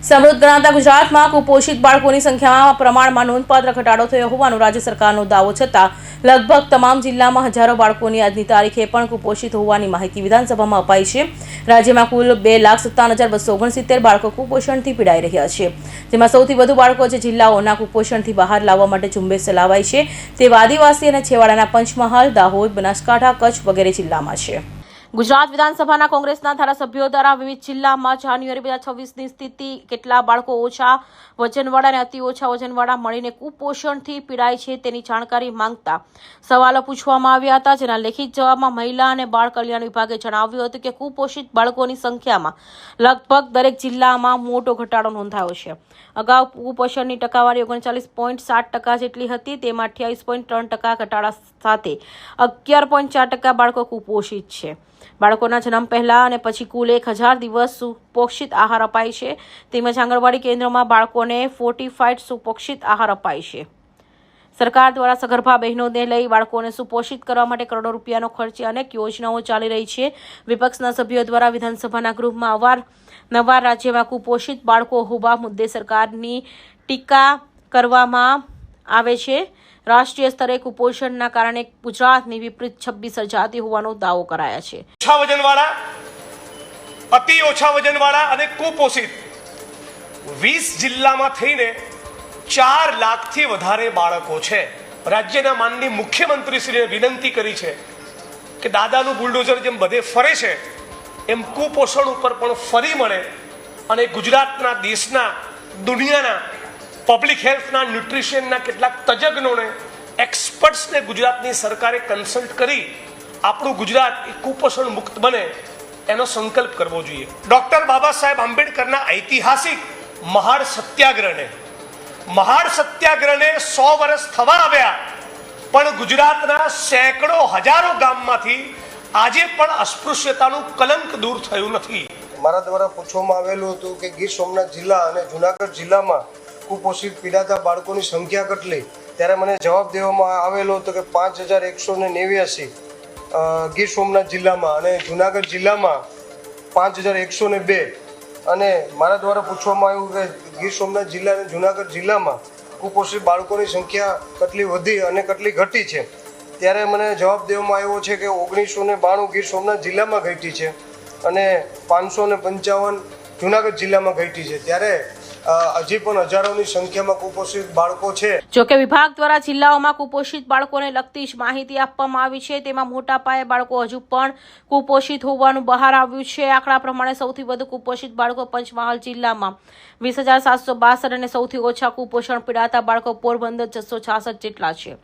સમૃદ્ધ ગણાતા ગુજરાતમાં કુપોષિત બાળકોની સંખ્યામાં પ્રમાણમાં નોંધપાત્ર ઘટાડો થયો હોવાનો રાજ્ય સરકારનો દાવો છતાં લગભગ તમામ જિલ્લામાં હજારો બાળકોની આજની તારીખે પણ કુપોષિત હોવાની માહિતી વિધાનસભામાં અપાઈ છે। રાજ્યમાં કુલ 2,57,269 બાળકો કુપોષણથી પીડાઈ રહ્યા છે, જેમાં સૌથી વધુ બાળકો જે જિલ્લાઓના કુપોષણથી બહાર લાવવા માટે ઝુંબેશ ચલાવાઈ છે તે આદિવાસી અને છેવાડાના પંચમહાલ, દાહોદ, બનાસકાંઠા, કચ્છ વગેરે જિલ્લામાં છે। ગુજરાત વિધાનસભાના કોંગ્રેસના ધારાસભ્યો દ્વારા વિવિધ જિલ્લામાં જાન્યુઆરી 2026ની સ્થિતિ, કેટલા બાળકો ઓછા વજનવાળા અને અતિ ઓછા વજનવાળા મળીને કુપોષણથી પીડાય છે તેની જાણકારી માંગતા સવાલો પૂછવામાં આવ્યા હતા, જેના લેખિત જવાબમાં મહિલા અને બાળ કલ્યાણ વિભાગે જણાવ્યું હતું કે કુપોષિત બાળકોની સંખ્યામાં લગભગ દરેક જિલ્લામાં મોટો ઘટાડો નોંધાયો છે। અગાઉ કુપોષણની ટકાવારી 39.7% જેટલી હતી, તેમાં 28.3% ઘટાડા સાથે 11.4% બાળકો કુપોષિત છે। બાળકોના જન્મ પહેલા અને પછી કુલ 1,000 દિવસ સુપોષિત આહાર અપાય છે, તેમજ આંગણવાડી કેન્દ્રોમાં બાળકોને ફોર્ટિફાઈડ સુપોષિત આહાર અપાય છે। સરકાર દ્વારા સગર્ભા બહેનોને લઈ બાળકોને સુપોષિત કરવા માટે કરોડો રૂપિયાનો ખર્ચે અનેક યોજનાઓ ચાલી રહી છે। વિપક્ષના સભ્યો દ્વારા વિધાનસભાના ગૃહમાં અવારનવાર રાજ્યમાં કુપોષિત બાળકો હોવા મુદ્દે સરકારની ટીકા કરવામાં આવે છે। રાષ્ટ્રીય સ્તરે કુપોષણના કારણે ગુજરાતની વિપરીત 26 જાતિ હોવાનો દાવો કરાયા છે। ઓછા વજનવાળા, અતિ ઓછા વજનવાળા અને કુપોષિત 20 જિલ્લામાં થઈને 4 લાખથી વધારે બાળકો છે। રાજ્યના માનનીય મુખ્યમંત્રીશ્રીએ વિનંતી કરી છે કે દાદાનું બુલડોઝર જેમ બધે ફરે છે એમ કુપોષણ ઉપર પણ ફરી મળે અને ગુજરાતના, દેશના, દુનિયાના પબ્લિક હેલ્થના, ન્યુટ્રિશનના કેટલાક તજજ્ઞોને, એક્સપર્ટ્સને ગુજરાતની સરકારે કન્સલ્ટ કરી આપણું ગુજરાત એ કુપોષણ મુક્ત બને એનો સંકલ્પ કરવો જોઈએ। ડૉક્ટર બાબા સાહેબ આંબેડકરના ઐતિહાસિક મહાડ સત્યાગ્રહને 100 વર્ષ થવા આવ્યા, પણ ગુજરાતના સેંકડો હજારો ગામમાંથી આજે પણ અસ્પૃશ્યતાનું કલંક દૂર થયું નથી। મારા દ્વારા પૂછવામાં આવેલું હતું કે ગીર સોમનાથ જિલ્લા અને જુનાગઢ જિલ્લામાં કુપોષિત પીડાતા બાળકોની સંખ્યા કેટલી, ત્યારે મને જવાબ દેવામાં આવેલો હતો કે 5,189 ગીર સોમનાથ જિલ્લામાં અને જુનાગઢ જિલ્લામાં 5,102। અને મારા દ્વારા પૂછવામાં આવ્યું કે ગીર સોમનાથ જિલ્લા અને જુનાગઢ જિલ્લામાં કુપોષિત બાળકોની સંખ્યા કેટલી વધી અને કેટલી ઘટી છે, ત્યારે મને જવાબ દેવામાં આવ્યો છે કે 1992 ગીર સોમનાથ જિલ્લામાં ઘટી છે અને 555 જુનાગઢ જિલ્લામાં ઘટી છે। ત્યારે હજી પણ હજારોની સંખ્યામાં કુપોષિત બાળકો છે। જોકે વિભાગ દ્વારા જિલ્લાઓમાં કુપોષિત બાળકોને લગતી જ માહિતી આપવામાં આવી છે, તેમાં મોટા પાયે બાળકો હજુ પણ કુપોષિત હોવાનું બહાર આવ્યું છે। આંકડા પ્રમાણે સૌથી વધુ કુપોષિત બાળકો પંચમહાલ જિલ્લામાં 20,762 અને સૌથી ઓછા કુપોષણ પીડાતા બાળકો પોરબંદર 666 જેટલા છે।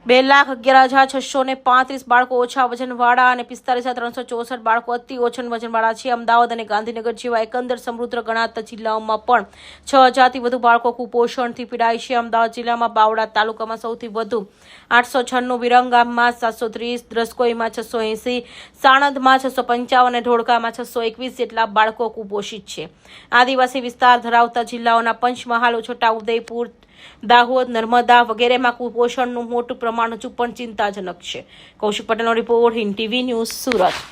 2,11,635 બાળકો ઓછા વજનવાળા અને 45,364 બાળકો અતિ ઓછા વજનવાળા છે। અમદાવાદ અને ગાંધીનગર જેવા એકંદર સમૃદ્ધ ગણાતા જિલ્લાઓમાં પણ 6,000થી વધુ બાળકો કુપોષણથી પીડાય છે। અમદાવાદ જિલ્લામાં બાવળા તાલુકામાં સૌથી વધુ 896, વિરંગામમાં 730, રસકોઈમાં 680, સાણંદમાં 655 અને ધોળકામાં 621 જેટલા બાળકો કુપોષિત છે। આદિવાસી વિસ્તાર ધરાવતા જિલ્લાઓના પંચમહાલ, છોટાઉદેપુર, દાહોદ, નર્મદા વગેરેમાં કુપોષણનું મોટું પ્રમાણ હજુ પણ ચિંતાજનક છે। કૌશિક પટેલનો report, Hind TV news, Surat.